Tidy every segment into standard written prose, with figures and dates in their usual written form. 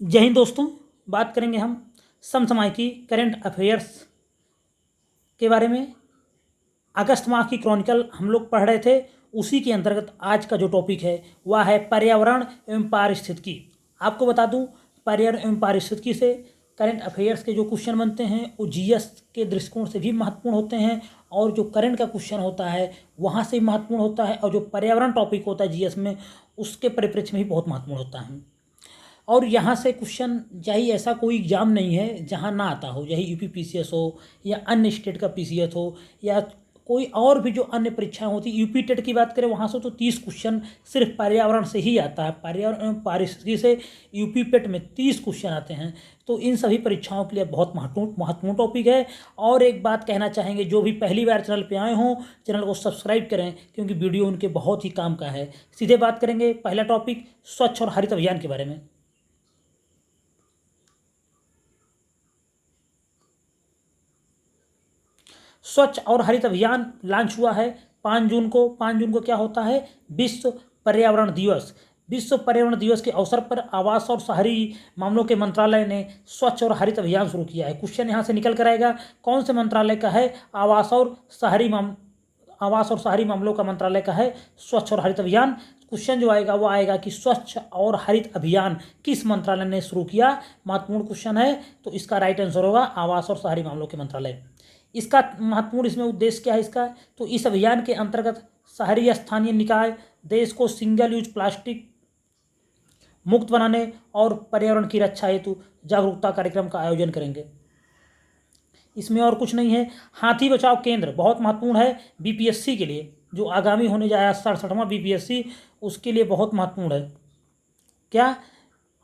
जय हिंद दोस्तों। बात करेंगे हम समसामयिकी करंट अफेयर्स के बारे में। अगस्त माह की क्रॉनिकल हम लोग पढ़ रहे थे, उसी के अंतर्गत आज का जो टॉपिक है वह है पर्यावरण एवं पारिस्थितिकी। आपको बता दूं, पर्यावरण एवं पारिस्थितिकी से करंट अफेयर्स के जो क्वेश्चन बनते हैं वो जीएस के दृष्टिकोण से भी महत्वपूर्ण होते हैं, और जो करंट का क्वेश्चन होता है वहाँ से भी महत्वपूर्ण होता है, और जो पर्यावरण टॉपिक होता है जीएस में उसके परिप्रेक्ष्य में भी बहुत महत्वपूर्ण होता है। और यहाँ से क्वेश्चन यही ऐसा कोई एग्जाम नहीं है जहाँ ना आता हो, यही यूपी पीसीएस हो या अन्य स्टेट का पीसीएस हो या कोई और भी जो अन्य परीक्षाएं होती। यूपी टेट की बात करें वहाँ से तो 30 क्वेश्चन सिर्फ पर्यावरण से ही आता है। पर्यावरण एवं पारिस्थितिकी से यूपी पेट में 30 क्वेश्चन आते हैं। तो इन सभी परीक्षाओं के लिए बहुत महत्वपूर्ण टॉपिक है। और एक बात कहना चाहेंगे, जो भी पहली बार चैनल पे आए हों चैनल को सब्सक्राइब करें, क्योंकि वीडियो उनके बहुत ही काम का है। सीधे बात करेंगे, पहला टॉपिक स्वच्छ और हरित अभियान के बारे में। स्वच्छ और हरित अभियान लॉन्च हुआ है 5 जून को। 5 जून को क्या होता है? विश्व पर्यावरण दिवस। विश्व पर्यावरण दिवस के अवसर पर आवास और शहरी मामलों के मंत्रालय ने स्वच्छ और हरित अभियान शुरू किया है। क्वेश्चन यहाँ से निकल कर आएगा, कौन से मंत्रालय का है? आवास और शहरी मामलों का मंत्रालय का है स्वच्छ और हरित अभियान। क्वेश्चन जो आएगा वो आएगा कि स्वच्छ और हरित अभियान किस मंत्रालय ने शुरू किया? महत्वपूर्ण क्वेश्चन है, तो इसका राइट आंसर होगा आवास और शहरी मामलों के मंत्रालय। इसका महत्वपूर्ण इसमें उद्देश्य क्या है इसका? तो इस अभियान के अंतर्गत शहरी या स्थानीय निकाय देश को सिंगल यूज प्लास्टिक मुक्त बनाने और पर्यावरण की रक्षा हेतु जागरूकता कार्यक्रम का आयोजन करेंगे। इसमें और कुछ नहीं है। हाथी बचाओ केंद्र बहुत महत्वपूर्ण है बीपीएससी के लिए, जो आगामी होने जा रहा है 67वां बीपीएससी, उसके लिए बहुत महत्वपूर्ण है। क्या?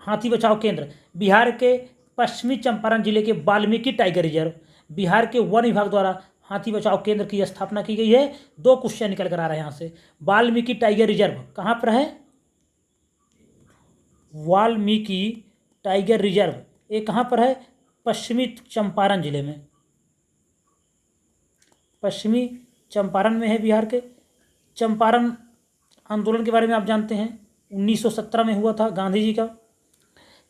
हाथी बचाओ केंद्र बिहार के पश्चिमी चंपारण जिले के वाल्मीकि टाइगर रिजर्व, बिहार के वन विभाग द्वारा हाथी बचाओ केंद्र की स्थापना की गई है। 2 क्वेश्चन निकल कर आ रहे हैं यहाँ से। वाल्मीकि टाइगर रिजर्व कहाँ पर है? वाल्मीकि टाइगर रिजर्व ये कहाँ पर है? पश्चिमी चंपारण जिले में। पश्चिमी चंपारण में है बिहार के। चंपारण आंदोलन के बारे में आप जानते हैं, 1917 में हुआ था गांधी जी का।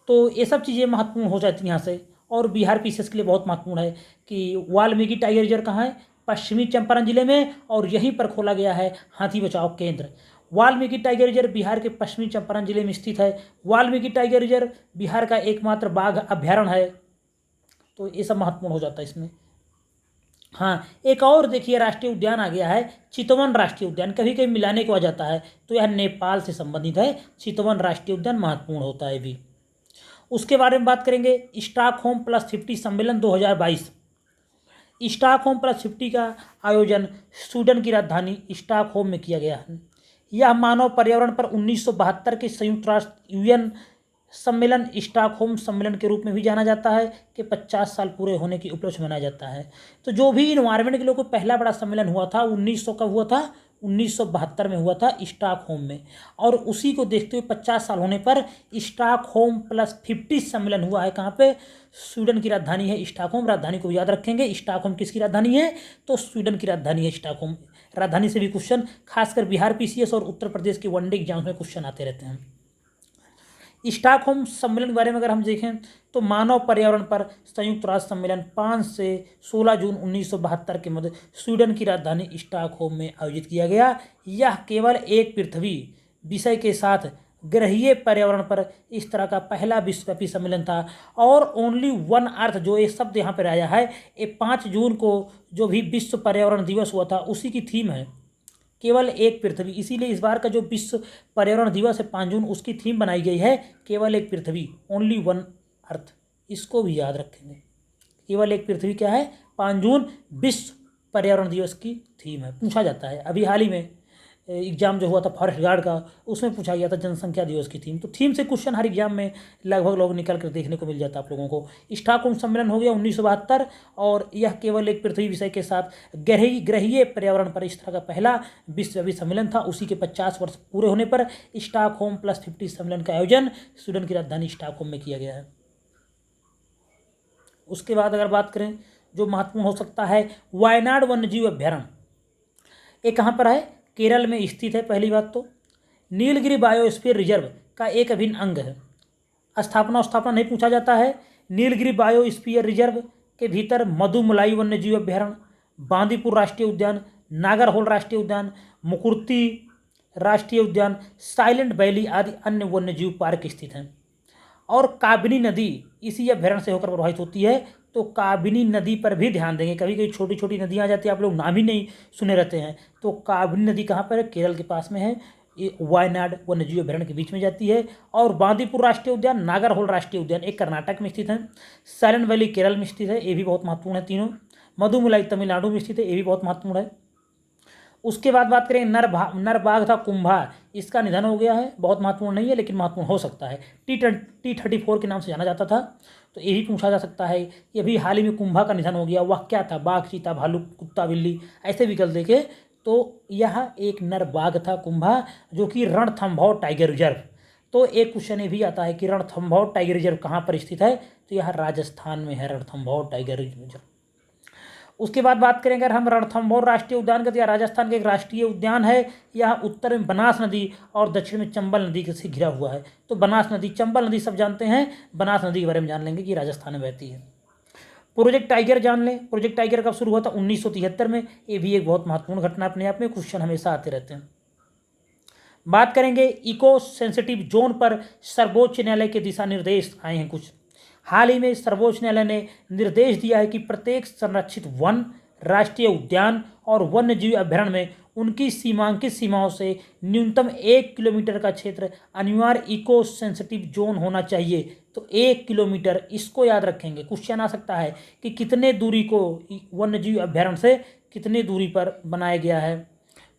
तो ये सब चीज़ें महत्वपूर्ण हो जाती हैं यहाँ से। और बिहार पीसीएस के लिए बहुत महत्वपूर्ण है कि वाल्मीकि टाइगर रिजर्व कहाँ है? पश्चिमी चंपारण जिले में, और यहीं पर खोला गया है हाथी बचाओ केंद्र। वाल्मीकि टाइगर रिजर्व बिहार के पश्चिमी चंपारण जिले में स्थित है। वाल्मीकि टाइगर रिजर्व बिहार का एकमात्र बाघ अभ्यारण्य है। तो ये सब महत्वपूर्ण हो जाता है इसमें। हाँ, एक और देखिए राष्ट्रीय उद्यान आ गया है, चितवन राष्ट्रीय उद्यान। कभी कभी मिलाने को आ जाता है, तो यह नेपाल से संबंधित है। चितवन राष्ट्रीय उद्यान महत्वपूर्ण होता है भी। उसके बारे में बात करेंगे, स्टॉकहोम +50 सम्मेलन 2022। स्टॉकहोम +50 का आयोजन स्वीडन की राजधानी स्टॉकहोम में किया गया है। यह मानव पर्यावरण पर 1972 के संयुक्त राष्ट्र यूएन सम्मेलन स्टॉकहोम सम्मेलन के रूप में भी जाना जाता है कि 50 साल पूरे होने की उपलक्ष्य मनाया जाता है। तो जो भी इन्वायरमेंट के लिए कोई पहला बड़ा सम्मेलन हुआ था 1900 का हुआ था, 1972 में हुआ था स्टॉकहोम में। और उसी को देखते हुए 50 साल होने पर स्टॉकहोम +50 सम्मेलन हुआ है। कहाँ पे? स्वीडन की राजधानी है स्टॉकहोम। राजधानी को याद रखेंगे, स्टॉकहोम किसकी राजधानी है? तो स्वीडन की राजधानी है स्टॉकहोम। राजधानी से भी क्वेश्चन खासकर बिहार पीसीएस और उत्तर प्रदेश के वनडे एग्जाम्स में क्वेश्चन आते रहते हैं। स्टॉकहोम सम्मेलन के बारे में अगर हम देखें तो मानव पर्यावरण पर संयुक्त राष्ट्र सम्मेलन 5 से 16 जून 1972 के मध्य स्वीडन की राजधानी स्टॉकहोम में आयोजित किया गया। यह केवल एक पृथ्वी विषय के साथ ग्रहीय पर्यावरण पर इस तरह का पहला विश्वव्यापी सम्मेलन था। और ओनली वन अर्थ, जो ये शब्द यहाँ पर आया है, ये 5 जून को जो भी विश्व पर्यावरण दिवस हुआ था उसी की थीम है, केवल एक पृथ्वी। इसीलिए इस बार का जो विश्व पर्यावरण दिवस है 5 जून, उसकी थीम बनाई गई है केवल एक पृथ्वी, ओनली वन अर्थ। इसको भी याद रखेंगे, केवल एक पृथ्वी क्या है? 5 जून विश्व पर्यावरण दिवस की थीम है। पूछा जाता है, अभी हाल ही में एग्जाम जो हुआ था फॉरेस्ट गार्ड का, उसमें पूछा गया था जनसंख्या दिवस की थीम। तो थीम से क्वेश्चन हर एग्जाम में लगभग लोग निकल कर देखने को मिल जाता है आप लोगों को। स्टॉकहोम सम्मेलन हो गया 1972, और यह केवल एक पृथ्वी विषय के साथ ग्रहीय पर्यावरण पर इस तरह का पहला विश्वव्यापी सम्मेलन था। उसी के 50 वर्ष पूरे होने पर स्टॉकहोम +50 सम्मेलन का आयोजन स्वीडन की राजधानी स्टॉकहोम में किया गया है। उसके बाद अगर बात करें जो महत्वपूर्ण हो सकता है, वायनाड वन्यजीव अभ्यारण्य, ये कहाँ पर है? केरल में स्थित है। पहली बात तो नीलगिरी बायोस्फीयर रिजर्व का एक अभिन्न अंग है। स्थापना नहीं पूछा जाता है। नीलगिरी बायोस्फीयर रिजर्व के भीतर मधुमलाई वन्यजीव अभ्यारण्य, बांदीपुर राष्ट्रीय उद्यान, नागरहोल राष्ट्रीय उद्यान, मुकुर्ती राष्ट्रीय उद्यान, साइलेंट वैली आदि अन्य वन्यजीव पार्क स्थित हैं। और काबिनी नदी इसी अभ्यारण्य से होकर प्रवाहित होती है। तो काबिनी नदी पर भी ध्यान देंगे, कभी कभी छोटी छोटी नदियाँ आ जाती है, आप लोग नाम ही नहीं सुने रहते हैं। तो काबिनी नदी कहाँ पर है? केरल के पास में है, ये वायनाड वन्यजीव अभ्यारण्य के बीच में जाती है। और बांदीपुर राष्ट्रीय उद्यान, नागरहोल राष्ट्रीय उद्यान एक कर्नाटक में स्थित है, साइलेंट वैली केरल में स्थित है, ये भी बहुत महत्वपूर्ण है तीनों। मधुमलाई तमिलनाडु में स्थित है, ये भी बहुत महत्वपूर्ण है। उसके बाद बात करें नर बाघ था कुंभा, इसका निधन हो गया है, बहुत महत्वपूर्ण नहीं है लेकिन महत्वपूर्ण हो सकता है। T34 के नाम से जाना जाता था, तो ये भी पूछा जा सकता है। ये भी हाल ही में कुंभा का निधन हो गया, वह क्या था? बाघ, चीता, भालू, कुत्ता, बिल्ली, ऐसे विकल्प देखे तो यह एक नर बाघ था कुंभा, जो कि रणथंभौर टाइगर रिजर्व। तो एक क्वेश्चन ये भी आता है कि रणथंभौर टाइगर रिजर्व कहाँ पर स्थित है? तो यह राजस्थान में है, रणथंभौर टाइगर रिजर्व। उसके बाद बात करेंगे अगर हम रणथंभौर राष्ट्रीय उद्यान का, तो यह राजस्थान का एक राष्ट्रीय उद्यान है। यह उत्तर में बनास नदी और दक्षिण में चंबल नदी से घिरा हुआ है। तो बनास नदी, चंबल नदी सब जानते हैं, बनास नदी के बारे में जान लेंगे कि राजस्थान में बहती है। प्रोजेक्ट टाइगर जान लें, प्रोजेक्ट टाइगर कब शुरू हुआ था? 1973 में। ये भी एक बहुत महत्वपूर्ण घटना अपने आप में, क्वेश्चन हमेशा आते रहते हैं। बात करेंगे इको सेंसिटिव जोन पर सर्वोच्च न्यायालय के दिशा निर्देश आए हैं कुछ। हाल ही में सर्वोच्च न्यायालय ने निर्देश दिया है कि प्रत्येक संरक्षित वन, राष्ट्रीय उद्यान और वन्यजीव अभ्यारण्य में उनकी सीमांकित सीमाओं से न्यूनतम 1 किलोमीटर का क्षेत्र अनिवार्य इको सेंसिटिव जोन होना चाहिए। तो 1 किलोमीटर, इसको याद रखेंगे, क्वेश्चन आ सकता है कि कितने दूरी को वन्यजीव अभ्यारण्य से कितने दूरी पर बनाया गया है।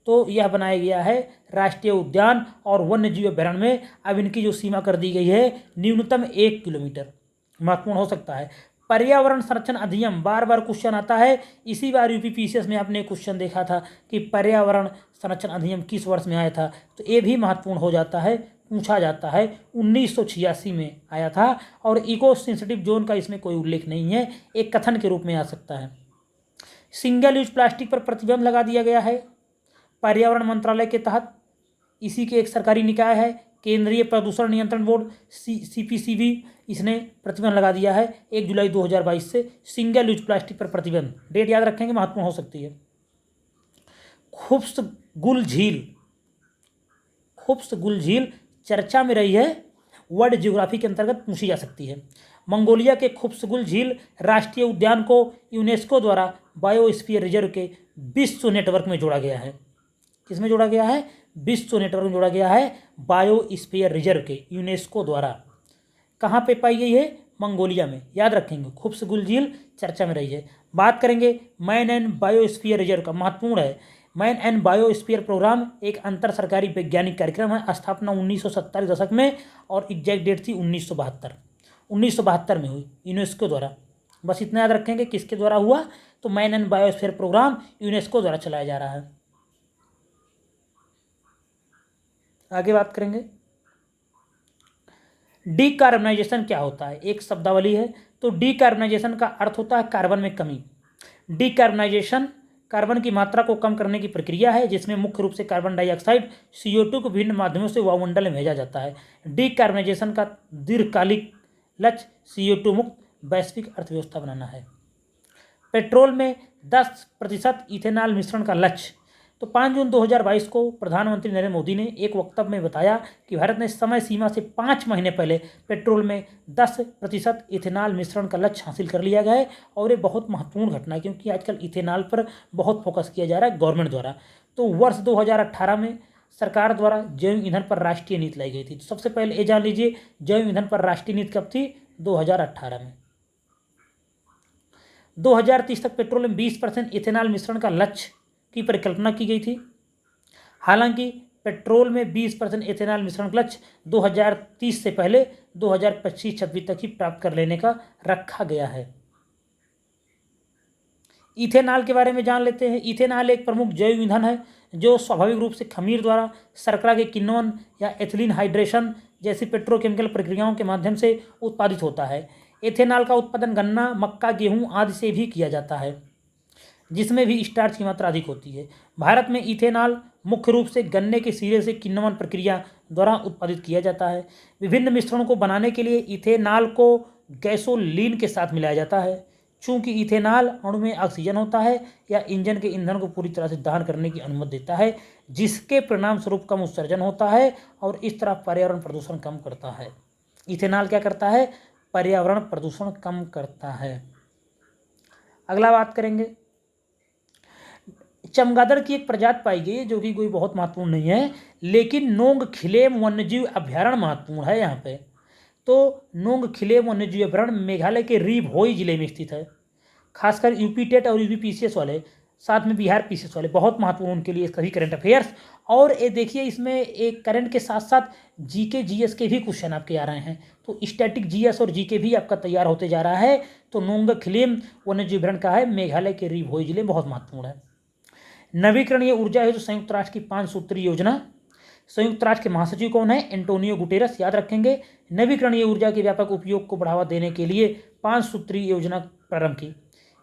तो यह बनाया गया है राष्ट्रीय उद्यान और वन्यजीव अभ्यारण्य में अब इनकी जो सीमा कर दी गई है न्यूनतम 1 किलोमीटर, महत्वपूर्ण हो सकता है। पर्यावरण संरक्षण अधिनियम, बार बार क्वेश्चन आता है। इसी बार यूपीपीसीएस में आपने क्वेश्चन देखा था कि पर्यावरण संरक्षण अधिनियम किस वर्ष में आया था, तो ये भी महत्वपूर्ण हो जाता है, पूछा जाता है। 1986 में आया था और इको सेंसिटिव जोन का इसमें कोई उल्लेख नहीं है, एक कथन के रूप में आ सकता है। सिंगल यूज प्लास्टिक पर प्रतिबंध लगा दिया गया है पर्यावरण मंत्रालय के तहत, इसी के एक सरकारी निकाय है केंद्रीय प्रदूषण नियंत्रण बोर्ड CPCB, इसने प्रतिबंध लगा दिया है 1 जुलाई 2022 से सिंगल यूज प्लास्टिक पर प्रतिबंध। डेट याद रखेंगे, महत्वपूर्ण हो सकती है। खुब्सगुल झील चर्चा में रही है, वर्ल्ड ज्योग्राफी के अंतर्गत पूछी जा सकती है। मंगोलिया के खुब्सगुल झील राष्ट्रीय उद्यान को यूनेस्को द्वारा बायोस्फीयर रिजर्व के विश्व नेटवर्क में जोड़ा गया है। किसमें जोड़ा गया है? विश्व नेटवर्क में जोड़ा गया है, बायोस्फीयर रिजर्व के यूनेस्को द्वारा। कहाँ पे पाई गई है? मंगोलिया में, याद रखेंगे। खुब्सगुल झील चर्चा में रही है। बात करेंगे मैन एंड बायोस्फीयर रिजर्व का, महत्वपूर्ण है। मैन एंड बायोस्फीयर प्रोग्राम एक अंतर सरकारी वैज्ञानिक कार्यक्रम है, स्थापना 1970 के दशक में और एग्जैक्ट डेट थी 1972 में हुई यूनेस्को द्वारा। बस इतना याद रखेंगे किसके द्वारा हुआ, तो man and biosphere programme UNESCO द्वारा चलाया जा रहा है। आगे बात करेंगे डीकार्बनाइजेशन क्या होता है, एक शब्दावली है। तो डीकार्बनाइजेशन का अर्थ होता है कार्बन में कमी। डीकार्बनाइजेशन कार्बन की मात्रा को कम करने की प्रक्रिया है जिसमें मुख्य रूप से कार्बन डाइऑक्साइड CO2 को विभिन्न माध्यमों से वायुमंडल में भेजा जाता है। डीकार्बनाइजेशन का दीर्घकालिक लक्ष्य CO2 मुक्त वैश्विक अर्थव्यवस्था बनाना है। पेट्रोल में 10% इथेनॉल मिश्रण का लक्ष्य। तो 5 जून 2022 को प्रधानमंत्री नरेंद्र मोदी ने एक वक्तव्य में बताया कि भारत ने समय सीमा से 5 महीने पहले पेट्रोल में 10% इथेनॉल मिश्रण का लक्ष्य हासिल कर लिया गया है। और ये बहुत महत्वपूर्ण घटना है क्योंकि आजकल इथेनॉल पर बहुत फोकस किया जा रहा है गवर्नमेंट द्वारा। तो वर्ष 2018 में सरकार द्वारा जैव ईंधन पर राष्ट्रीय नीति लाई गई थी। तो सबसे पहले ये जान लीजिए जैव ईंधन पर राष्ट्रीय नीति कब थी? 2018 में। 2030 तक पेट्रोल में 20% इथेनॉल मिश्रण का लक्ष्य की परिकल्पना की गई थी। हालांकि पेट्रोल में 20% इथेनॉल मिश्रण का लक्ष्य 2030 से पहले 2025-26 तक ही प्राप्त कर लेने का रखा गया है। इथेनॉल के बारे में जान लेते हैं। इथेनॉल एक प्रमुख जैव ईंधन है जो स्वाभाविक रूप से खमीर द्वारा शर्करा के किण्वन या एथिलीन हाइड्रेशन जैसी पेट्रोकेमिकल प्रक्रियाओं के माध्यम से उत्पादित होता है। इथेनॉल का उत्पादन गन्ना, मक्का, गेहूं आदि से भी किया जाता है। जिसमें भी स्टार्च की मात्रा अधिक होती है। भारत में इथेनॉल मुख्य रूप से गन्ने के सिरे से किण्वन प्रक्रिया द्वारा उत्पादित किया जाता है। विभिन्न मिश्रणों को बनाने के लिए इथेनॉल को गैसोलीन के साथ मिलाया जाता है। चूंकि इथेनॉल अणु में ऑक्सीजन होता है या इंजन के ईंधन को पूरी तरह से दहन करने की अनुमति देता है, जिसके परिणाम स्वरूप कम उत्सर्जन होता है और इस तरह पर्यावरण प्रदूषण कम करता है। इथेनॉल क्या करता है? पर्यावरण प्रदूषण कम करता है। अगला बात करेंगे, चमगादड़ की एक प्रजाति पाई गई है जो कि कोई बहुत महत्वपूर्ण नहीं है, लेकिन नोंग खिलेम वन्यजीव अभ्यारण्य महत्वपूर्ण है यहाँ पे। तो नोंग खिलेम वन्यजीव अभ्यारण्य मेघालय के रीभोई जिले में स्थित है। खासकर यूपी टेट और यूपी पीसीएस वाले, साथ में बिहार पीसीएस वाले, बहुत महत्वपूर्ण उनके लिए सभी करंट अफेयर्स। और ये देखिए, इसमें एक करंट के साथ साथ जीके जीएस के भी क्वेश्चन आपके आ रहे हैं, तो स्टैटिक जीएस और जीके भी आपका तैयार होते जा रहा है। तो नोंग खिलेम वन्यजीव अभ्यारण्य का है, मेघालय के रीभोई जिले, बहुत महत्वपूर्ण है। नवीकरणीय ऊर्जा हेतु संयुक्त राष्ट्र की 5 सूत्री योजना। संयुक्त राष्ट्र के महासचिव कौन है? एंटोनियो गुटेरस, याद रखेंगे। नवीकरणीय ऊर्जा के व्यापक उपयोग को बढ़ावा देने के लिए 5 सूत्री योजना प्रारंभ की।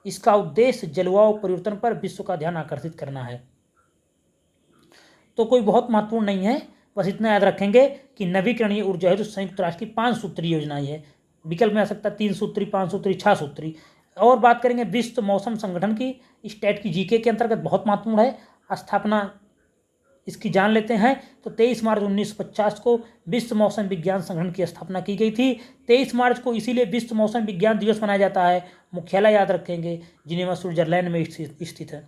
इसका उद्देश्य जलवायु परिवर्तन पर विश्व का ध्यान आकर्षित करना है। तो कोई बहुत महत्वपूर्ण नहीं है, बस इतना याद रखेंगे कि नवीकरणीय ऊर्जा हेतु संयुक्त राष्ट्र की 5 सूत्री योजना है। विकल्प में आ सकता है 3 सूत्री, 5 सूत्री, 6 सूत्री। और बात करेंगे विश्व मौसम संगठन की, स्टेट की जीके के अंतर्गत बहुत महत्वपूर्ण है। स्थापना इसकी जान लेते हैं। तो 23 मार्च 1950 को विश्व मौसम विज्ञान संगठन की स्थापना की गई थी। 23 मार्च को इसीलिए विश्व मौसम विज्ञान दिवस मनाया जाता है। मुख्यालय याद रखेंगे, जिनेवा स्विट्जरलैंड में स्थित है।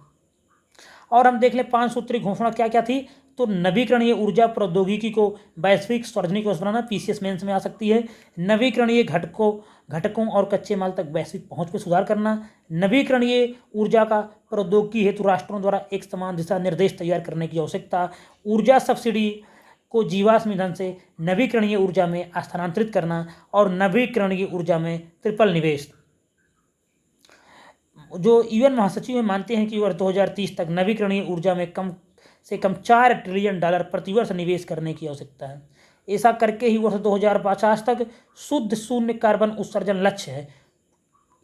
और हम देख लें 5 सूत्री घोषणा क्या क्या थी। तो नवीकरणीय ऊर्जा प्रौद्योगिकी को वैश्विक सार्वजनिक बनाना, पीसीएस मेंस में आ सकती है। नवीकरणीय घटकों और कच्चे माल तक वैश्विक पहुंच में सुधार करना। नवीकरणीय ऊर्जा का प्रौद्योगिकी हेतु राष्ट्रों द्वारा एक समान दिशा निर्देश तैयार करने की आवश्यकता। ऊर्जा सब्सिडी को जीवाश्म ईंधन से नवीकरणीय ऊर्जा में स्थानांतरित करना। और नवीकरणीय ऊर्जा में ट्रिपल निवेश। जो यूएन महासचिव मानते हैं कि वर्ष 2030 तक नवीकरणीय ऊर्जा में कम से कम $4 ट्रिलियन प्रतिवर्ष निवेश करने की आवश्यकता है। ऐसा करके ही वर्ष 2050 तक शुद्ध शून्य कार्बन उत्सर्जन लक्ष्य है।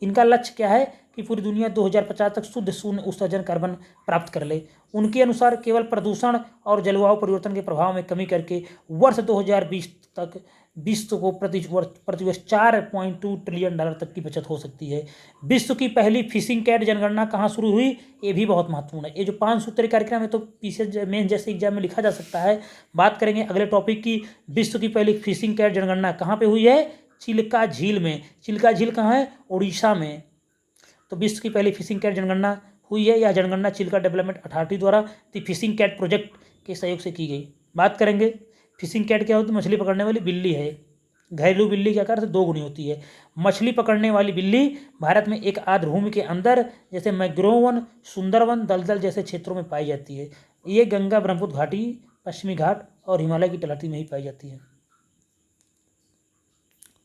इनका लक्ष्य क्या है कि पूरी दुनिया 2050 तक शुद्ध शून्य उत्सर्जन कार्बन प्राप्त कर ले। उनके अनुसार केवल प्रदूषण और जलवायु परिवर्तन के प्रभाव में कमी करके वर्ष 2020 तक विश्व को प्रतिवर्ष $4.2 ट्रिलियन तक की बचत हो सकती है। विश्व की पहली फिशिंग कैट जनगणना कहाँ शुरू हुई? ये भी बहुत महत्वपूर्ण है। ये जो 5 सूत्री कार्यक्रम है तो पीसीएस मेन जैसे एग्जाम में लिखा जा सकता है। बात करेंगे अगले टॉपिक की, विश्व की पहली फिशिंग कैट जनगणना कहाँ पे हुई है? चिल्का झील में। चिल्का झील कहाँ है? उड़ीसा में। तो विश्व की पहली फिशिंग कैट जनगणना हुई है। यह जनगणना चिल्का डेवलपमेंट अथॉरिटी द्वारा द फिशिंग कैट प्रोजेक्ट के सहयोग से की गई। बात करेंगे फिशिंग कैट क्या होती है? मछली पकड़ने वाली बिल्ली है। घरेलू बिल्ली क्या करते? 2 गुनी होती है। मछली पकड़ने वाली बिल्ली भारत में एक आर्द्रभूमि के अंदर जैसे मैंग्रोव वन, सुंदरवन, दलदल जैसे क्षेत्रों में पाई जाती है। ये गंगा ब्रह्मपुत्र घाटी, पश्चिमी घाट और हिमालय की तलहटी में ही पाई जाती है।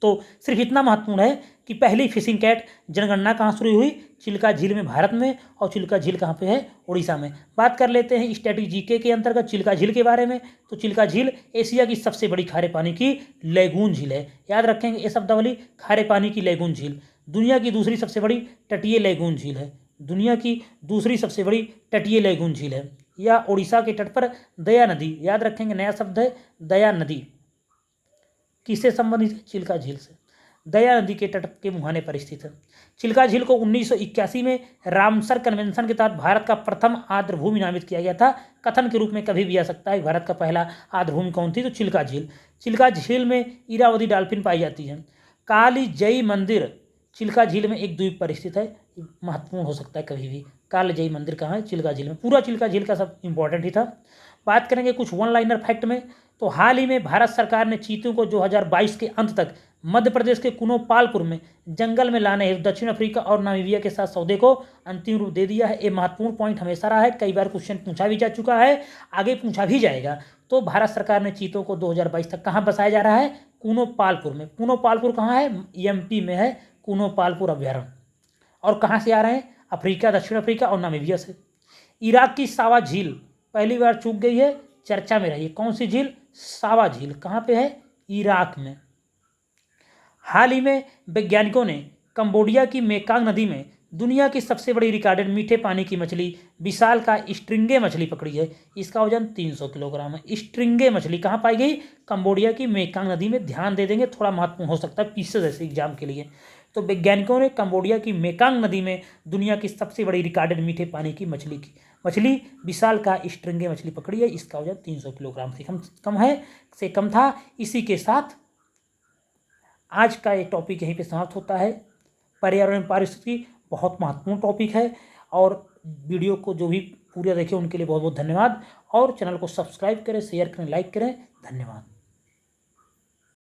तो सिर्फ इतना महत्वपूर्ण है कि पहली फिशिंग कैट जनगणना कहाँ शुरू हुई? चिल्का झील में, भारत में। और चिल्का झील कहाँ पे है? उड़ीसा में। बात कर लेते हैं स्टैटिक जीके के अंतर्गत चिल्का झील के बारे में। तो चिल्का झील एशिया की सबसे बड़ी खारे पानी की लैगून झील है। याद रखेंगे ये शब्दावली, खारे पानी की लैगून झील। दुनिया की दूसरी सबसे बड़ी तटीय लैगून झील है। दुनिया की दूसरी सबसे बड़ी तटीय लैगून झील है। यह उड़ीसा के तट पर दया नदी, याद रखेंगे नया शब्द है दया नदी, किससे संबंधित है? चिल्का झील से। दया नदी के तट के मुहाने पर स्थित है। चिल्का झील को 1981 में रामसर कन्वेंशन के तहत भारत का प्रथम आर्द्रभूमि नामित किया गया था। कथन के रूप में कभी भी आ सकता है भारत का पहला आर्द्रभूमि कौन थी? तो चिल्का झील। चिल्का झील में इरावदी डॉल्फिन पाई जाती है। काली जई मंदिर चिल्का झील में एक द्वीप पर स्थित है। महत्वपूर्ण हो सकता है कभी भी। काली जई मंदिर कहाँ है? चिल्का झील में। पूरा चिल्का झील का सब इंपॉर्टेंट ही था। बात करेंगे कुछ वन लाइनर फैक्ट में। तो हाल ही में भारत सरकार ने चीतों को 2022 के अंत तक मध्य प्रदेश के कुनो पालपुर में जंगल में लाने हेतु दक्षिण अफ्रीका और नामीबिया के साथ सौदे को अंतिम रूप दे दिया है। ये महत्वपूर्ण पॉइंट हमेशा रहा है, कई बार क्वेश्चन पूछा भी जा चुका है, आगे पूछा भी जाएगा। तो भारत सरकार ने चीतों को 2022 तक कहाँ बसाया जा रहा है? कुनो पालपुर में। कुनो पालपुर कहाँ है? एमपी में है कुनो पालपुर अभ्यारण्य। और कहाँ से आ रहे हैं? अफ्रीका, दक्षिण अफ्रीका और नामीबिया से। इराक की सावा झील पहली बार चूक गई है, चर्चा में रही है। कौन सी झील? सावा झील। कहाँ पे है? इराक में। हाल ही में वैज्ञानिकों ने कंबोडिया की मेकांग नदी में दुनिया की सबसे बड़ी रिकॉर्डेड मीठे पानी की मछली विशाल का स्ट्रिंगे मछली पकड़ी है। इसका वजन 300 किलोग्राम है। स्ट्रिंगे मछली कहाँ पाई गई? कंबोडिया की मेकांग नदी में। ध्यान दे देंगे, थोड़ा महत्वपूर्ण हो सकता है पीछे जैसे एग्जाम के लिए। तो वैज्ञानिकों ने कंबोडिया की मेकांग नदी में दुनिया की सबसे बड़ी रिकॉर्डेड मीठे पानी की मछली विशाल का स्ट्रिंगे मछली पकड़ी है। इसका वजन 300 किलोग्राम से कम था। इसी के साथ आज का ये टॉपिक यहीं पे समाप्त होता है। पर्यावरण पारिस्थितिकी बहुत महत्वपूर्ण टॉपिक है, और वीडियो को जो भी पूरा देखे उनके लिए बहुत बहुत धन्यवाद। और चैनल को सब्सक्राइब करें, शेयर करें, लाइक करें। धन्यवाद।